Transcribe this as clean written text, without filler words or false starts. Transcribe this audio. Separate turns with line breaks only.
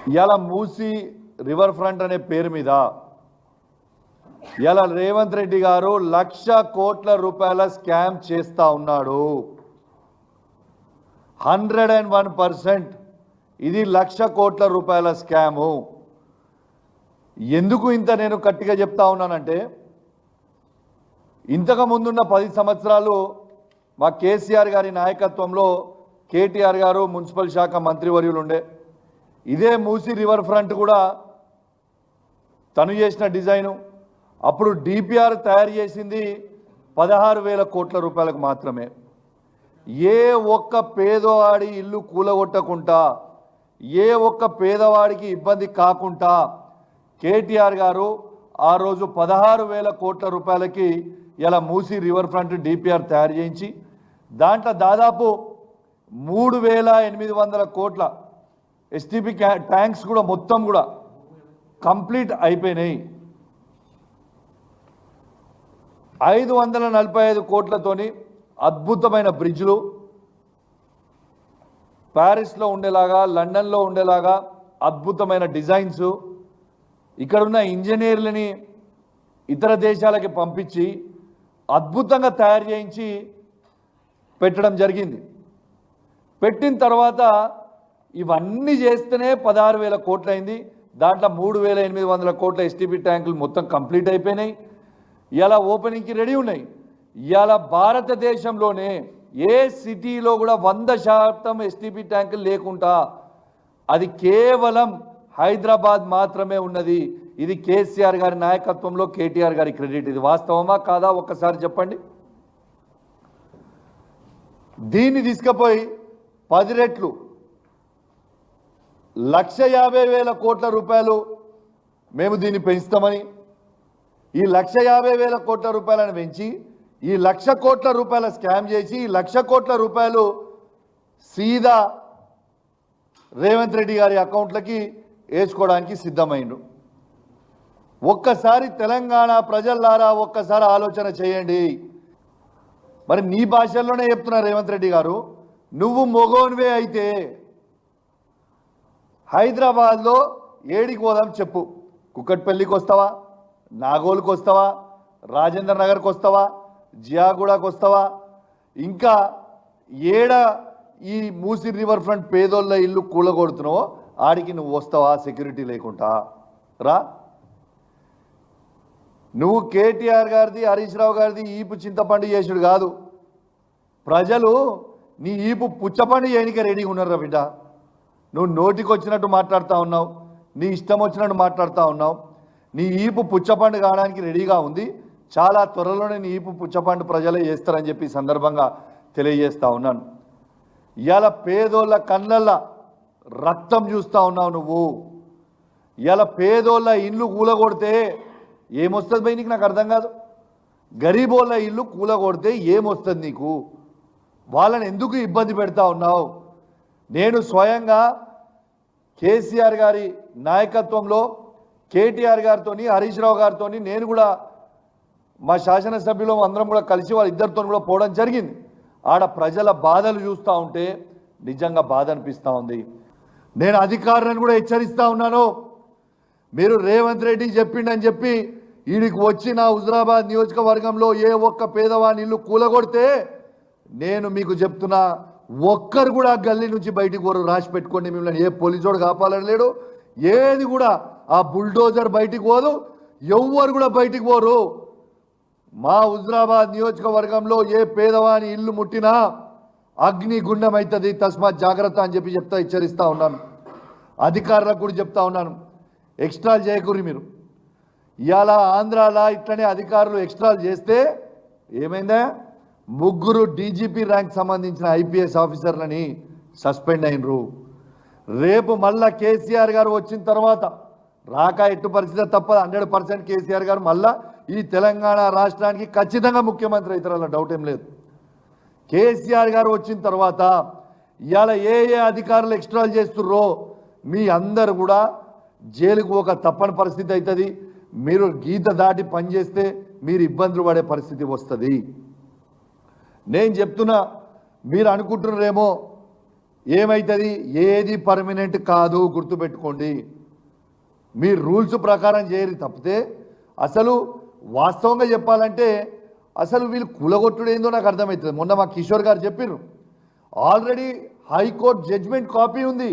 ఇవాళ మూసి river front అనే పేరు మీద ఇవాళ రేవంత్ రెడ్డి గారు 1,00,000 కోట్ల రూపాయల స్కామ్ చేస్తా ఉన్నాడు. 101% ఇది 1,00,000 కోట్ల రూపాయల స్కాము. ఎందుకు ఇంత నేను గట్టిగా చెప్తా ఉన్నానంటే, ఇంతకు ముందున్న 10 సంవత్సరాలు మా కేసీఆర్ గారి నాయకత్వంలో కేటీఆర్ గారు మున్సిపల్ శాఖ మంత్రివర్యులు ఉండే. ఇదే మూసి రివర్ ఫ్రంట్ కూడా తను చేసిన డిజైను. అప్పుడు డిపిఆర్ తయారు చేసింది 16,000 కోట్ల రూపాయలకు మాత్రమే. ఏ ఒక్క పేదవాడి ఇల్లు కూలగొట్టకుండా, ఏ ఒక్క పేదవాడికి ఇబ్బంది కాకుండా కేటీఆర్ గారు ఆ రోజు 16,000 కోట్ల రూపాయలకి ఇలా మూసి రివర్ ఫ్రంట్ డిపిఆర్ తయారు చేయించి దాంట్లో దాదాపు 3,800 కోట్ల ఎస్టీపీ ట్యాంక్స్ కూడా మొత్తం కూడా కంప్లీట్ అయిపోయినాయి. 545 కోట్లతోని అద్భుతమైన బ్రిడ్జ్లు ప్యారిస్లో ఉండేలాగా, లండన్లో ఉండేలాగా అద్భుతమైన డిజైన్స్, ఇక్కడున్న ఇంజనీర్లని ఇతర దేశాలకి పంపించి అద్భుతంగా తయారు చేయించి పెట్టడం జరిగింది. పెట్టిన తర్వాత ఇవన్నీ చేస్తేనే 16,000 కోట్లు అయింది. దాంట్లో 3,800 కోట్ల ఎస్టీపీ ట్యాంకులు మొత్తం కంప్లీట్ అయిపోయినాయి. ఇలా ఓపెనింగ్కి రెడీ ఉన్నాయి. ఇవాళ భారతదేశంలోనే ఏ సిటీలో కూడా 100% ఎస్టీపీ ట్యాంకులు లేకుండా అది కేవలం హైదరాబాద్ మాత్రమే ఉన్నది. ఇది కేసీఆర్ గారి నాయకత్వంలో కేటీఆర్ గారి క్రెడిట్. ఇది వాస్తవమా కాదా ఒక్కసారి చెప్పండి. దీన్ని తీసుకుపోయి 10 రెట్లు 1,50,000 కోట్ల రూపాయలు మేము దీన్ని పెంచుతామని, ఈ 1,50,000 కోట్ల రూపాయలను పెంచి ఈ 1,00,000 కోట్ల రూపాయల స్కామ్ చేసి ఈ 1,00,000 కోట్ల రూపాయలు సీదా రేవంత్ రెడ్డి గారి అకౌంట్లకి వేసుకోవడానికి సిద్ధమైండు. ఒక్కసారి తెలంగాణ ప్రజల్లారా ఒక్కసారి ఆలోచన చేయండి. మరి నీ భాషల్లోనే చెప్తున్నా రేవంత్ రెడ్డి గారు, నువ్వు మొగోన్వే అయితే హైదరాబాద్లో ఏడికి పోదాం చెప్పు. కుక్కట్పల్లికి వస్తావా, నాగోల్కి వస్తావా, రాజేంద్ర నగర్కి వస్తావా, జియాగూడకు వస్తావా, ఇంకా ఏడ ఈ మూసి రివర్ ఫ్రంట్ పేదోళ్ళ ఇల్లు కూలగొడుతున్నావో ఆడికి నువ్వు వస్తావా సెక్యూరిటీ లేకుండా? రా. నువ్వు కేటీఆర్ గారిది, హరీష్ రావు గారిది ఈపు చింతపండు చేసుడు కాదు. ప్రజలు నీ ఈపు పుచ్చపండు చేయడానికి రెడీగా ఉన్నారా బిడ్డ. నువ్వు నోటికి వచ్చినట్టు మాట్లాడుతూ ఉన్నావు, నీ ఇష్టం వచ్చినట్టు మాట్లాడుతూ ఉన్నావు. నీ ఈపు పుచ్చపండు కావడానికి రెడీగా ఉంది. చాలా త్వరలోనే నీ ఈపు పుచ్చపండు ప్రజలే చేస్తారని చెప్పి సందర్భంగా తెలియజేస్తూ ఉన్నాను. ఇవాళ పేదోళ్ళ కళ్ళల్లో రక్తం చూస్తూ ఉన్నావు నువ్వు. ఇవాళ పేదోళ్ళ ఇల్లు కూలగొడితే ఏమొస్తుంది భయ్ నీకు? నాకు అర్థం కాదు. గరీబోళ్ళ ఇల్లు కూలగొడితే ఏమొస్తుంది నీకు? వాళ్ళని ఎందుకు ఇబ్బంది పెడతా ఉన్నావు? నేను స్వయంగా కేసీఆర్ గారి నాయకత్వంలో కేటీఆర్ గారితో, హరీష్ రావు గారితో, నేను కూడా మా శాసనసభ్యులు అందరం కూడా కలిసి వాళ్ళిద్దరితో కూడా పోవడం జరిగింది. ఆడ ప్రజల బాధలు చూస్తూ ఉంటే నిజంగా బాధ అనిపిస్తూ ఉంది. నేను అధికారులను కూడా హెచ్చరిస్తూ ఉన్నాను, మీరు రేవంత్ రెడ్డి చెప్పిండని చెప్పి వీడికి వచ్చిన హుజురాబాద్ నియోజకవర్గంలో ఏ ఒక్క పేదవాని ఇల్లు కూలగొడితే నేను మీకు చెప్తున్నా, ఒక్కరు కూడా గల్లీ నుంచి బయటికి పోరు. రాసి పెట్టుకోండి. మిమ్మల్ని ఏ పోలీసోడు కాపాలని లేడు, ఏది కూడా ఆ బుల్డోజర్ బయటికి పోదు, ఎవ్వరు కూడా బయటికి పోరు. మా హుజురాబాద్ నియోజకవర్గంలో ఏ పేదవాని ఇల్లు ముట్టినా అగ్ని గుండం అవుతుంది, తస్మాత్ జాగ్రత్త అని చెప్పి హెచ్చరిస్తూ ఉన్నాను. అధికారులకు కూడా చెప్తా ఉన్నాను, ఎక్స్ట్రాలు చేయకూరి మీరు. ఇవాళ ఆంధ్రాలో ఇట్లనే అధికారులు ఎక్స్ట్రాలు చేస్తే ఏమైందా, 3 డీజీపీ ర్యాంక్ సంబంధించిన ఐపీఎస్ ఆఫీసర్లని సస్పెండ్ అయినరు. రేపు మళ్ళా కేసీఆర్ గారు వచ్చిన తర్వాత రాక ఎట్టు పరిస్థితి తప్పదు. 100% కేసీఆర్ గారు మళ్ళా ఈ తెలంగాణ రాష్ట్రానికి ఖచ్చితంగా ముఖ్యమంత్రి అవుతారన్న డౌట్ ఏం లేదు. కేసీఆర్ గారు వచ్చిన తర్వాత ఇవాళ ఏ అధికారులు ఎక్స్ట్రాలు చేస్తుర్రో మీ అందరు కూడా జైలుకు ఒక తప్పని పరిస్థితి అవుతుంది. మీరు గీత దాటి పనిచేస్తే మీరు ఇబ్బందులు పడే పరిస్థితి వస్తుంది. నేను చెప్తున్నా, మీరు అనుకుంటున్నారేమో ఏమవుతుంది? ఏది పర్మనెంట్ కాదు, గుర్తుపెట్టుకోండి. మీరు రూల్స్ ప్రకారం చేయరు తప్పితే అసలు వాస్తవంగా చెప్పాలంటే అసలు వీళ్ళు కూలగొట్టుడు ఏందో నాకు అర్థమవుతుంది. మొన్న మా కిషోర్ గారు చెప్పారు, ఆల్రెడీ హైకోర్టు జడ్జిమెంట్ కాపీ ఉంది.